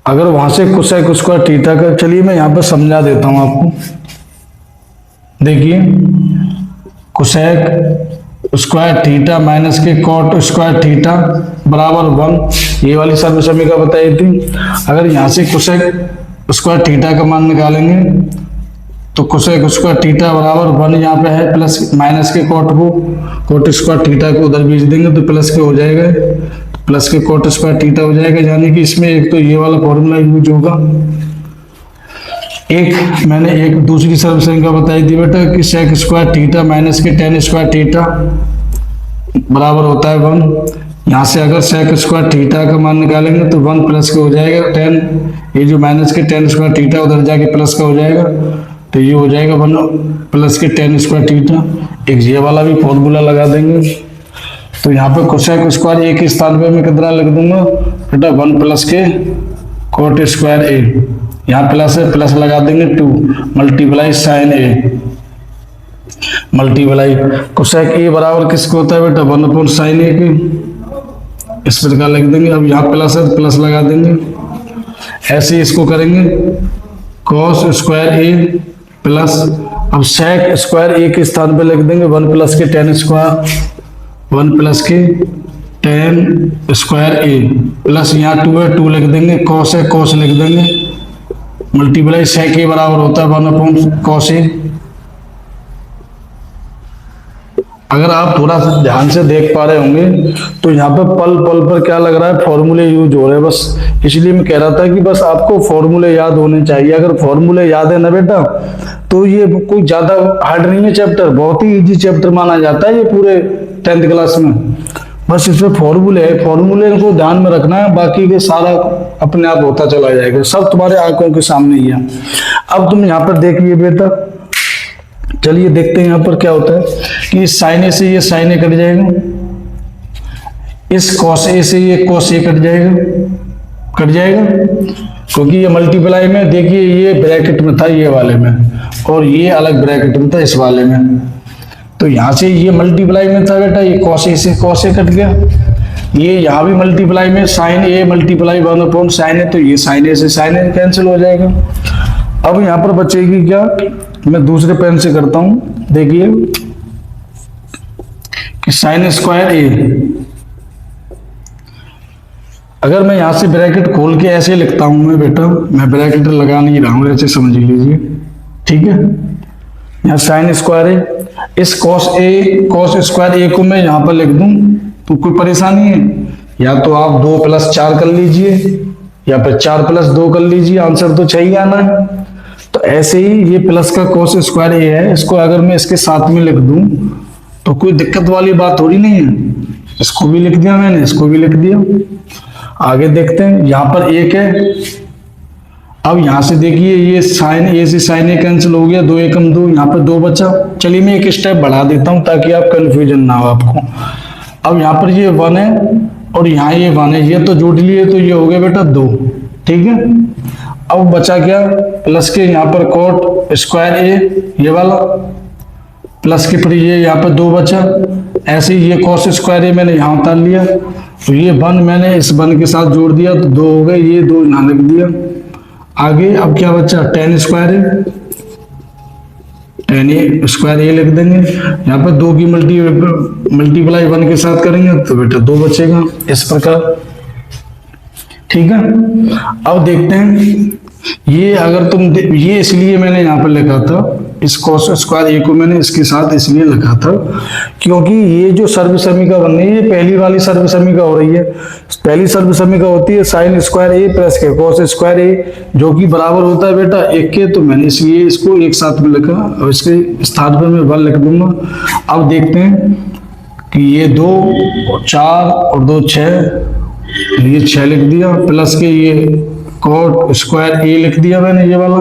अगर वहां से कोसेक स्क्वायर थीटा का, चलिए मैं यहाँ पर समझा देता हूँ आपको। देखिए कोसेक स्क्वायर थीटा माइनस के कॉट स्क्वायर थीटा बराबर 1, ये वाली सर्वसमीकरण बताई थी। अगर यहाँ से कोसेक स्क्वायर थीटा का मान निकालेंगे तो कोसेक स्क्वायर थीटा बराबर 1 यहाँ पे है, प्लस माइनस के कॉट स्क्वायर थीटा को उधर भेज देंगे तो प्लस के हो जाएगा, तो प्लस के कॉट स्क्वायर थीटा हो जाएगा। यानी कि इसमें एक तो ये वाला फॉर्मूला यूज होगा, एक मैंने एक दूसरी सर्वसमीकरण बताई थी बेटा कि सेक स्क्वायर थीटा माइनस के टेन स्क्वायर थीटा बराबर होता है 1। यहाँ से अगर सेक स्क्वायर थीटा का मान निकालेंगे तो 1 प्लस का हो जाएगा 10, ये जो माइनस के टेन स्क्वायर थीटा उधर जाके प्लस का हो जाएगा, तो ये हो जाएगा 1 प्लस के टेन स्क्वायर थीटा। एक ये वाला भी फॉर्मूला लगा देंगे। तो यहाँ पे कोसेक स्क्वायर ए के स्थान पे मैं कितना लिख दूंगा बेटा 1 प्लस के कोट स्क्वायर ए, यहाँ प्लस है, प्लस लगा देंगे 2 multiply sine a multiply cosec a बराबर किसको होता है बेटा 1 अपॉन साइन ए के, इस प्रकार लिख देंगे। अब यहाँ प्लस है, प्लस लगा देंगे। ऐसे ही इसको करेंगे कॉस स्क्वायर ए प्लस, अब सेक स्क्वायर ए के स्थान पे लिख देंगे 1 प्लस के टेन स्क्वायर, 1 प्लस के टेन स्क्वायर ए प्लस यहाँ 2 है, 2 लिख देंगे, कॉस है, कॉस लिख देंगे, मल्टीप्लाई सेक ए बराबर होता है 1 अपॉन कॉस ए। अगर आप थोड़ा सा ध्यान से देख पा रहे होंगे तो यहाँ पे पल पल पर क्या लग रहा है फॉर्मूले यूज हो रहे हैं, बस इसलिए मैं कह रहा था कि बस आपको फॉर्मूले याद होने चाहिए। अगर फॉर्मूले याद है ना बेटा तो ये कोई ज्यादा हार्ड नहीं है चैप्टर, बहुत ही इजी चैप्टर माना जाता है ये पूरे 10th क्लास में। बस इसमें फॉर्मूले है, फॉर्मूले को ध्यान में रखना है, बाकी के सारा अपने आप होता चला जाएगा, सब तुम्हारे आंखों के सामने ही है। अब तुम यहाँ पर देखिए बेटा, चलिए देखते हैं यहाँ पर क्या होता है कि इस साइन ए से ये साइन ए कट जाएगा, इस कॉस ए से ये कॉस ए कट जाएगा, क्योंकि ये मल्टीप्लाई में देखिए ये ब्रैकेट में था ये वाले में, और ये अलग ब्रैकेट में था इस वाले में, तो यहाँ से ये मल्टीप्लाई में था बेटा, ये कॉस ए से कॉस ए कट गया, ये यहाँ भी मल्टीप्लाई में साइन ए मल्टीप्लाई 1 साइन ए, तो ये साइन ए से साइन ए कैंसिल हो जाएगा। अब यहाँ पर बचेगी क्या, मैं दूसरे पेन से करता हूँ, देखिए कि साइन स्क्वायर ए, अगर मैं यहाँ से ब्रैकेट खोल के ऐसे लिखता हूँ मैं बेटा, मैं ब्रैकेट लगा नहीं रहा हूँ, ऐसे समझ लीजिए, ठीक है। यहाँ साइन स्क्वायर ए, इस कॉस स्क्वायर ए को मैं यहाँ पर लिख दूं तो कोई परेशानी है, या तो आप 2 + 4 कर लीजिए या फिर 4 + 2 कर लीजिए, आंसर तो चाहिए आना है। तो ऐसे ही ये प्लस का कॉस स्क्वायर ए है, इसको अगर मैं इसके साथ में लिख दूं तो कोई दिक्कत वाली बात थोड़ी नहीं है, इसको भी लिख दिया मैंने, इसको भी लिख दिया। आगे देखते हैं, यहाँ पर 1 है, अब यहाँ से देखिए ये साइन ए से साइन ए कैंसिल हो गया, 2 एकम 2, यहाँ पर 2 बचा। चलिए मैं एक स्टेप बढ़ा देता हूँ ताकि आप कंफ्यूजन ना हो आपको। अब यहाँ पर ये 1 है और यहाँ ये 1 है, ये तो जोड़ लिए तो ये हो गया बेटा 2, ठीक है। अब बचा क्या, प्लस के यहाँ पर कॉट स्क्वायर ए ये वाला, प्लस के फिर ये यहाँ पर 2 बचा, ऐसे ही ये कॉस स्क्वायर ए मैंने यहाँ उतार लिया, तो ये 1 मैंने इस 1 के साथ जोड़ दिया तो 2 हो गए, ये 2 यहाँ लिख दिया। आगे अब क्या बचा, tan स्क्वायर है, tan ए स्क्वायर ए लिख देंगे, यहाँ पर 2 की मल्टीप्लाई 1 के साथ करेंगे तो बेटा 2 बचेगा, इस प्रकार, ठीक है। अब देखते हैं ये, अगर तुम ये इसलिए मैंने यहाँ पर लिखा था, इस कॉस स्क्वायर ए को मैंने इसके साथ इसलिए लिखा था क्योंकि ये जो सर्वसमीका बन रही है ये पहली वाली सर्वसमीका हो रही है। पहली सर्वसमीका होती है साइन स्क्वायर ए प्लस के कॉस स्क्वायर ए, जो कि बराबर होता है बेटा 1 के, तो मैंने इसलिए इसको एक साथ में लिखा और इसके स्थान पर मैं 1 लिख दूंगा। अब देखते हैं कि ये 2 और 4 और 2 6, ये 6 लिख दिया, प्लस के ये कॉट स्क्वायर ए लिख दिया मैंने ये वाला,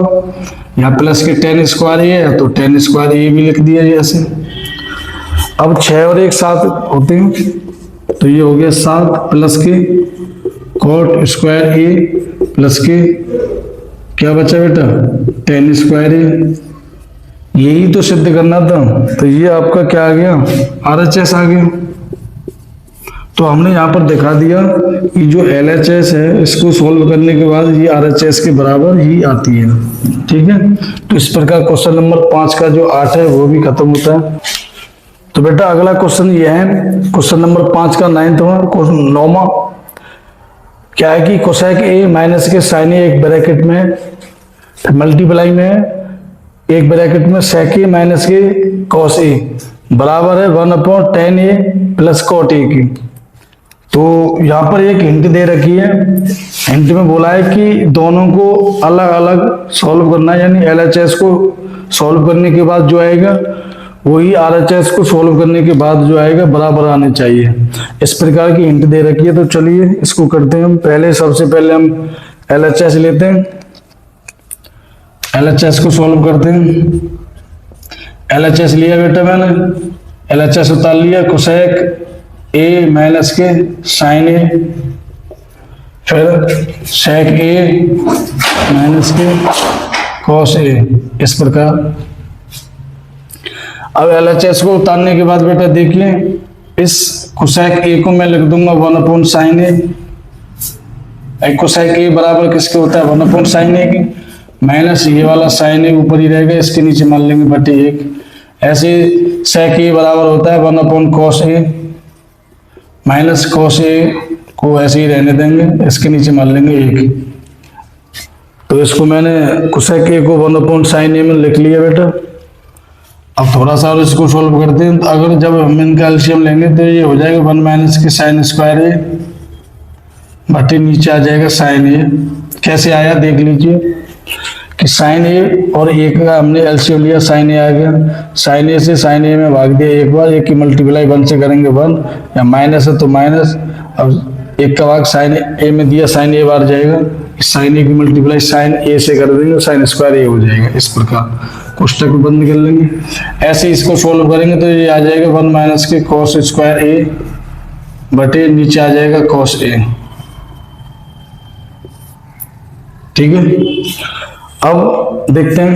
यहाँ प्लस के tan स्क्वायर ए है तो tan स्क्वायर ए भी लिख दिया जैसे। अब 6 और 1 7 होते हैं तो ये हो गया 7, प्लस के कॉट स्क्वायर ए प्लस के क्या बचा बेटा tan स्क्वायर ए, यही तो सिद्ध करना था, तो ये आपका क्या आ गया, RHS आ गया। तो हमने यहाँ पर दिखा दिया कि जो LHS है इसको सोल्व करने के बाद ये RHS के बराबर ही आती है, ठीक है। तो इस प्रकार क्वेश्चन नंबर 5 का जो 8 है वो भी खत्म होता है। तो बेटा अगला क्वेश्चन ये है, क्वेश्चन नंबर 5 का 9वां क्या है कि कोसेक ए माइनस के साइन ए एक ब्रैकेट में मल्टीप्लाई में एक ब्रैकेट में सेक ए माइनस के कॉस ए बराबर है 1/tan ए प्लस कॉट ए की। तो यहाँ पर एक हिंट दे रखी है, हिंट में बोला है कि दोनों को अलग अलग सॉल्व करना है, यानी LHS को सॉल्व करने के बाद जो आएगा वही RHS को सॉल्व करने के बाद जो आएगा बराबर आने चाहिए, इस प्रकार की हिंट दे रखी है। तो चलिए इसको करते हैं हम, सबसे पहले हम LHS लेते हैं, LHS को सॉल्व करते हैं। LHS लिया बेटा मैंने, LHS उतार लिया, कोसेक ए माइनस के साइन ए, फिर सेक ए माइनस के कॉस ए, इस प्रकार। अब LHS को उतारने के बाद बेटा देखिए इस कोसेक ए को मैं लिख दूंगा 1/sin ए, कोसेक ए बराबर किसके होता है 1/sin ए की, माइनस ये वाला साइन ए ऊपर ही रहेगा, इसके नीचे मान लेंगे बटे 1, ऐसे सेक ए बराबर होता है 1/cos A, minus cos A को ऐसे ही रहने देंगे, इसके नीचे मान लेंगे 1। तो इसको मैंने कोसेक ए को 1/sin ए में लिख लिया बेटा। अब थोड़ा सा और इसको सोल्व करते हैं, तो अगर जब हम इनका एलसीएम लेंगे तो ये हो जाएगा 1 माइनस के साइन स्क्वायर ए बटे नीचे आ जाएगा साइन ए। कैसे आया देख लीजिए कि साइन ए और ए का हमने एलसीएम लिया, साइन ए आ गया, साइन ए से साइन ए में भाग दिया एक बार, एक की मल्टीप्लाई 1 से करेंगे 1, या माइनस है तो माइनस, अब एक का भाग साइन ए में दिया, साइन ए बार जाएगा, साइन ए की मल्टीप्लाई साइन ए से कर देंगे, साइन स्क्वायर ए हो जाएगा। इस प्रकार कोष्टक को बंद कर लेंगे। ऐसे इसको सोल्व करेंगे तो ये आ जाएगा 1 माइनस के कॉस स्क्वायर ए बटे नीचे आ जाएगा कॉस ए। ठीक है, अब देखते हैं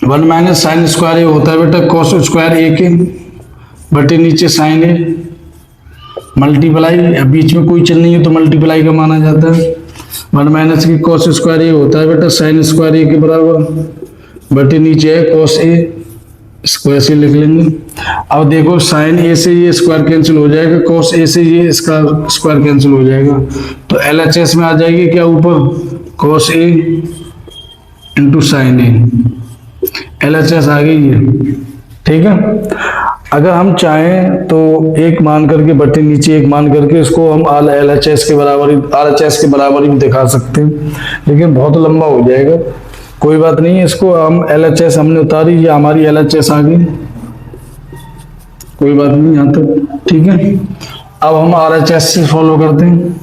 1 माइनस साइन स्क्वायर ए होता है बेटा कॉस स्क्वायर ए के बटे नीचे साइन ए मल्टीप्लाई, अब बीच में कोई चल नहीं है तो मल्टीप्लाई का माना जाता है। 1 माइनस की कॉस स्क्वायर ए होता है बेटा साइन स्क्वायर ए के बराबर बटे नीचे है कॉस ए, इसको ऐसे लिख लेंगे। अब देखो साइन ए से ये स्क्वायर कैंसिल हो जाएगा, कॉस ए से ये इसका स्क्वायर कैंसिल हो जाएगा, तो एलएचएस में आ जाएगी क्या ऊपर cos A into sine A, LHS आ गई है। ठीक है, अगर हम चाहें तो एक मान करके बटे नीचे एक मान करके इसको हम एलएचएस के बराबर आरएचएस के बराबर ही दिखा सकते हैं, लेकिन बहुत लंबा हो जाएगा, कोई बात नहीं है। इसको हम एलएचएस हमने उतारी, ये हमारी एलएचएस आ गई, कोई बात नहीं यहाँ तक। ठीक है, अब हम आरएचएस से फॉलो करते हैं,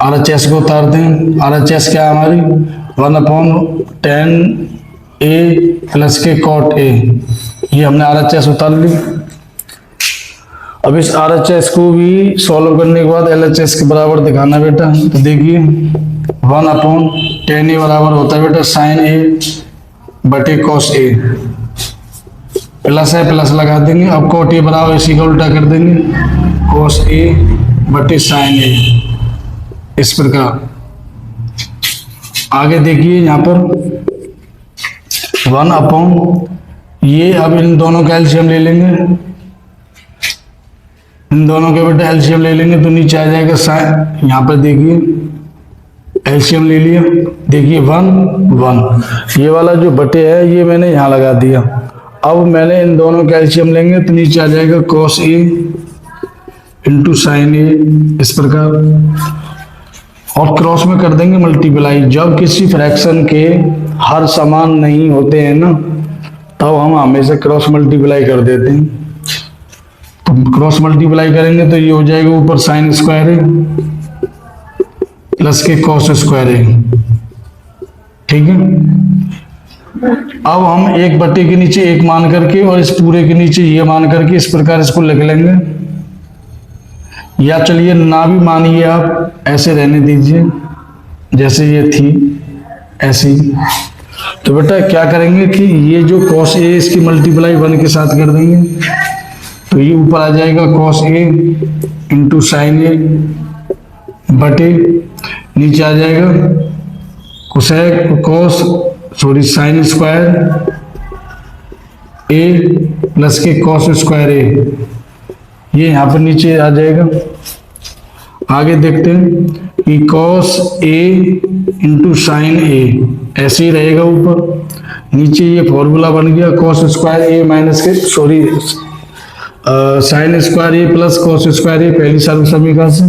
आरएचएस को उतारते हैं। आरएचएस क्या है हमारी 1/10 ए प्लस के कॉट ए, ये हमने आरएचएस उतार ली। अब इस आरएचएस को भी सॉल्व करने के बाद एलएचएस के बराबर दिखाना बेटा, तो देखिए 1/10 ए बराबर होता है बेटा साइन ए बटे कॉस ए, प्लस है प्लस लगा देंगे, अब कॉट ए बराबर इसी का उल्टा कर देंगे कॉस ए बटे साइन ए, इस प्रकार। आगे देखिए यहाँ पर 1/, ये अब इन दोनों का एलसीएम ले लेंगे, इन दोनों के बेटा एलसीएम ले लेंगे तो नीचे आ जाएगा साइन, यहाँ पर देखिए एलसीएम ले लिया, देखिए 1/1, ये वाला जो बटे है ये मैंने यहाँ लगा दिया। अब मैंने इन दोनों का एलसीएम लेंगे तो नीचे आ जाएगा कॉस ए इंटू साइन ए, इस प्रकार, और क्रॉस में कर देंगे मल्टीप्लाई। जब किसी फ्रैक्शन के हर समान नहीं होते हैं ना, तब हम हमेशा क्रॉस मल्टीप्लाई कर देते हैं, तो क्रॉस मल्टीप्लाई करेंगे तो ये हो जाएगा ऊपर साइन स्क्वायर ए प्लस के कॉस स्क्वायर ए। ठीक है, अब हम एक बटे के नीचे एक मान करके और इस पूरे के नीचे ये मान करके इस प्रकार इसको लिख लेंगे, या चलिए ना भी मानिए आप, ऐसे रहने दीजिए जैसे ये थी ऐसी। तो बेटा क्या करेंगे कि ये जो कॉस ए इसकी मल्टीप्लाई 1 के साथ कर देंगे, तो ये ऊपर आ जाएगा कॉस ए इंटू साइन ए बटे नीचे आ जाएगा कोसेक कॉस साइन स्क्वायर ए प्लस के कॉस स्क्वायर ए, ये यहाँ पर नीचे आ जाएगा। आगे देखते हैं कि कॉस ए इंटू साइन ए ऐसे ही रहेगा ऊपर, नीचे ये फॉर्मूला बन गया कॉस स्क्वायर ए माइनस के साइन स्क्वायर ए प्लस कॉस स्क्वायर ए, पहली सर्व समीकरण से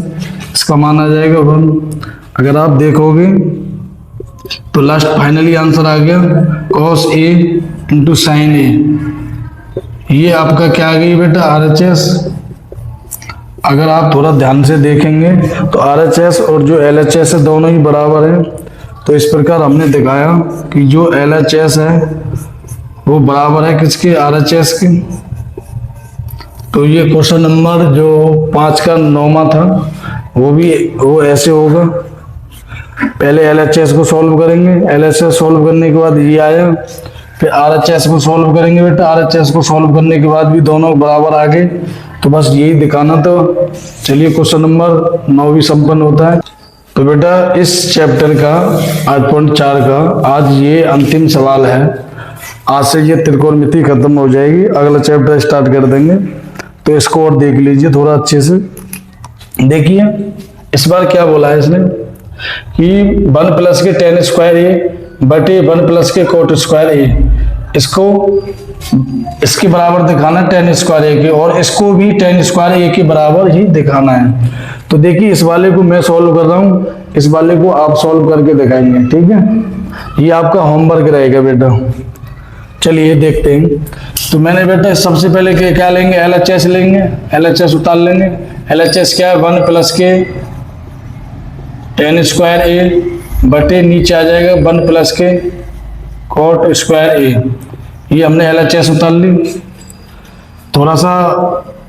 इसका मान आ जाएगा 1। अगर आप देखोगे तो लास्ट फाइनली आंसर आ गया कॉस ए इंटू साइन ए, ये आपका क्या आ गई बेटा आरएचएस। अगर आप थोड़ा ध्यान से देखेंगे तो आरएचएस और जो एलएचएस है दोनों ही बराबर है, तो इस प्रकार हमने दिखाया कि जो एलएचएस है वो बराबर है किसके आरएचएस के। तो ये क्वेश्चन नंबर जो 5 का 9वां था वो ऐसे होगा, पहले एलएचएस को सॉल्व करेंगे, एलएचएस सॉल्व करने के बाद ये आया, फिर आरएचएस को सॉल्व करेंगे बेटा, आरएचएस को सॉल्व करने के बाद भी दोनों बराबर आ गए, तो बस यही दिखाना। तो चलिए क्वेश्चन नंबर 9 भी संपन्न होता है। तो बेटा इस चैप्टर का 8.4 का आज ये अंतिम सवाल है, आज से ये त्रिकोणमिति खत्म हो जाएगी, अगला चैप्टर स्टार्ट कर देंगे। तो इसको और देख लीजिए थोड़ा अच्छे से, देखिए इस बार क्या बोला है इसने कि 1 प्लस के tan स्क्वायर ए बटे 1 प्लस के कोट स्क्वायर ए, इसको इसके बराबर दिखाना tan स्क्वायर ए के, और इसको भी tan स्क्वायर ए के बराबर ही दिखाना है। तो देखिए इस वाले को मैं सॉल्व कर रहा हूँ, इस वाले को आप सॉल्व करके दिखाएंगे, ठीक है। ये आपका होमवर्क रहेगा बेटा। चलिए देखते हैं। तो मैंने बेटा सबसे पहले क्या लेंगे, LHS लेंगे, LHS उतार लेंगे। LHS क्या है, 1 प्लस के tan स्क्वायर A बटे नीचे आ जाएगा 1 प्लस के cot स्क्वायर A। ये हमने LHS उतार ली। थोड़ा सा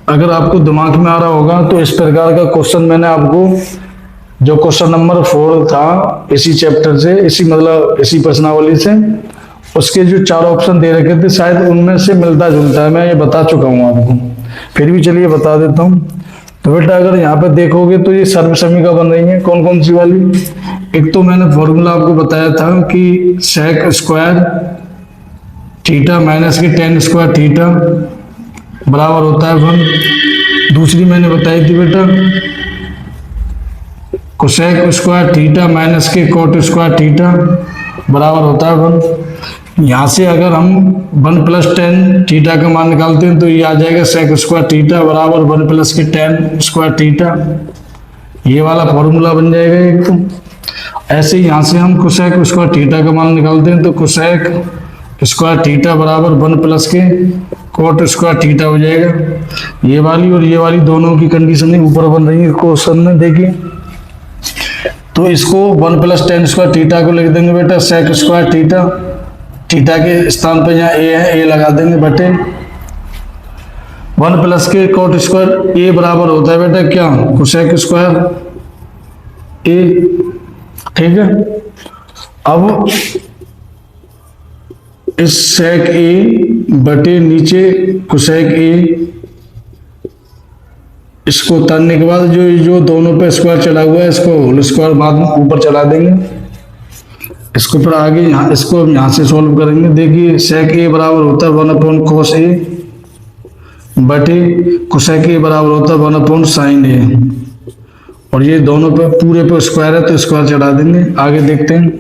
अगर आपको दिमाग में आ रहा होगा तो इस प्रकार का क्वेश्चन मैंने आपको, जो क्वेश्चन नंबर 4 था इसी चैप्टर से, इसी प्रश्नावली से, उसके जो 4 ऑप्शन दे रखे थे शायद उनमें से मिलता जुलता है, मैं ये बता चुका हूँ आपको, फिर भी चलिए बता देता हूँ। तो बेटा अगर यहाँ पे देखोगे तो ये सर्व समीका बन रही है, कौन कौन सी वाली। एक तो मैंने फॉर्मूला आपको बताया था कि सेक स्क्वायर थीटा माइनस के tan स्क्वायर थीटा बराबर होता है 1। दूसरी मैंने बताई थी बेटा कोसेक स्क्वायर थीटा माइनस के cot स्क्वायर थीटा बराबर होता है 1। यहाँ से अगर हम 1 प्लस tan थीटा का मान निकालते हैं तो ये आ जाएगा सेक स्क्वायर थीटा बराबर 1 प्लस के tan स्क्वायर थीटा। ये वाला फॉर्मूला बन जाएगा एक। तो ऐसे ही यहाँ से हम कोसेक स्क्वायर थीटा का मान निकालते हैं तो कोसेक स्क्वायर थीटा बराबर 1 प्लस के cot स्क्वायर थीटा हो जाएगा। ये वाली और ये वाली दोनों की कंडीशन ऊपर बन रही है क्वेश्चन में, देखिए। तो इसको 1 प्लस tan स्क्वायर थीटा को लिख देंगे बेटा सेक स्क्वायर थीटा, थीटा के स्थान पे जहाँ A है A लगा देंगे बटे 1 प्लस के cot स्क्वायर A बराबर होता है बेटा क्या, कोसेक स्क्वायर A, ठीक है। अब इस सेक A बटे नीचे कोसेक A, इसको उतारने के बाद जो दोनों पे स्क्वायर चला हुआ है इसको होल स्क्वायर बाद में ऊपर चला देंगे। इसको फिर आगे इसको यहाँ से सॉल्व करेंगे। देखिए सेक A बराबर होता है 1/cos A बटे कोसेक A बराबर होता है 1/sin A, और ये दोनों पे पूरे पे स्क्वायर है तो स्क्वायर चढ़ा देंगे। आगे देखते हैं।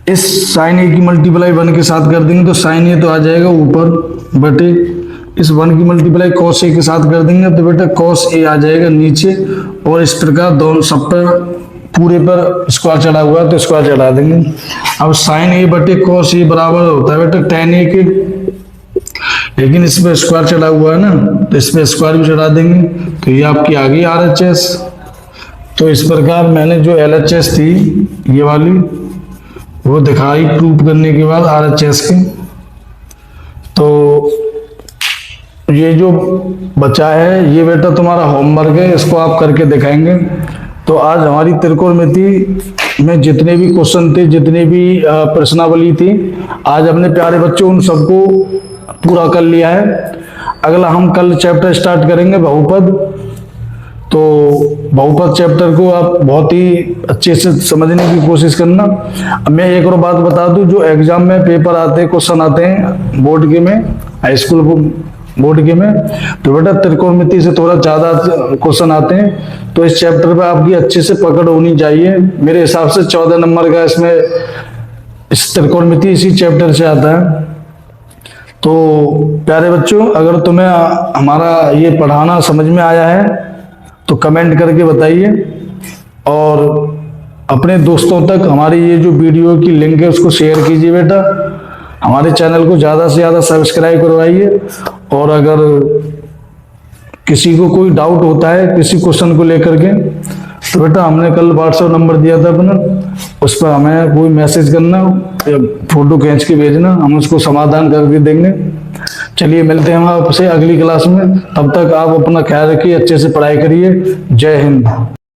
इस sin A की मल्टीप्लाई 1 के साथ कर देंगे तो sin A तो आ जाएगा ऊपर बटे इस 1 की मल्टीप्लाई cos A के साथ कर देंगे तो बेटा cos A आ जाएगा नीचे, और इस प्रकार दोनों सब पर पूरे पर स्क्वायर चढ़ा हुआ है तो स्क्वायर चढ़ा देंगे। अब sin A बटे cos A बराबर होता है बेटा tan A के, लेकिन इस पर स्क्वायर चढ़ा हुआ है ना तो इस पर स्क्वायर भी चढ़ा देंगे तो ये आपकी आ गई RHS। तो इस प्रकार मैंने जो LHS थी ये वाली वो दिखाई प्रूफ करने के बाद RHS की। तो ये जो बचा है ये बेटा तुम्हारा होमवर्क है, इसको आप करके दिखाएंगे। तो आज हमारी त्रिकोणमिति में जितने भी क्वेश्चन थे, जितने भी प्रश्नावली थी, आज अपने प्यारे बच्चों उन सबको पूरा कर लिया है। अगला हम कल चैप्टर स्टार्ट करेंगे बहुपद। तो बहुपद चैप्टर को आप बहुत ही अच्छे से समझने की कोशिश करना। अब मैं एक और बात बता दूं, जो एग्जाम में पेपर आते हैं, क्वेश्चन आते हैं बोर्ड के में, हाई स्कूल बोर्ड के में, तो बेटा त्रिकोणमिति से थोड़ा ज़्यादा क्वेश्चन आते हैं। तो इस चैप्टर पे आपकी अच्छे से पकड़ होनी चाहिए। मेरे हिसाब से 14 नंबर का इसमें इस त्रिकोणमिति इसी चैप्टर से आता है। तो प्यारे बच्चों, अगर तुम्हें हमारा ये पढ़ाना समझ में आया है तो कमेंट करके बताइए, और अपने दोस्तों तक हमारी ये जो वीडियो की लिंक है उसको शेयर कीजिए बेटा। हमारे चैनल को ज़्यादा से ज़्यादा सब्सक्राइब करवाइए। और अगर किसी को कोई डाउट होता है किसी क्वेश्चन को लेकर के तो बेटा हमने कल WhatsApp नंबर दिया था अपना, उस पर हमें कोई मैसेज करना, फोटो खींच के भेजना, हम उसको समाधान करके देंगे। चलिए मिलते हैं हम आपसे अगली क्लास में, तब तक आप अपना ख्याल रखिए, अच्छे से पढ़ाई करिए। जय हिंद।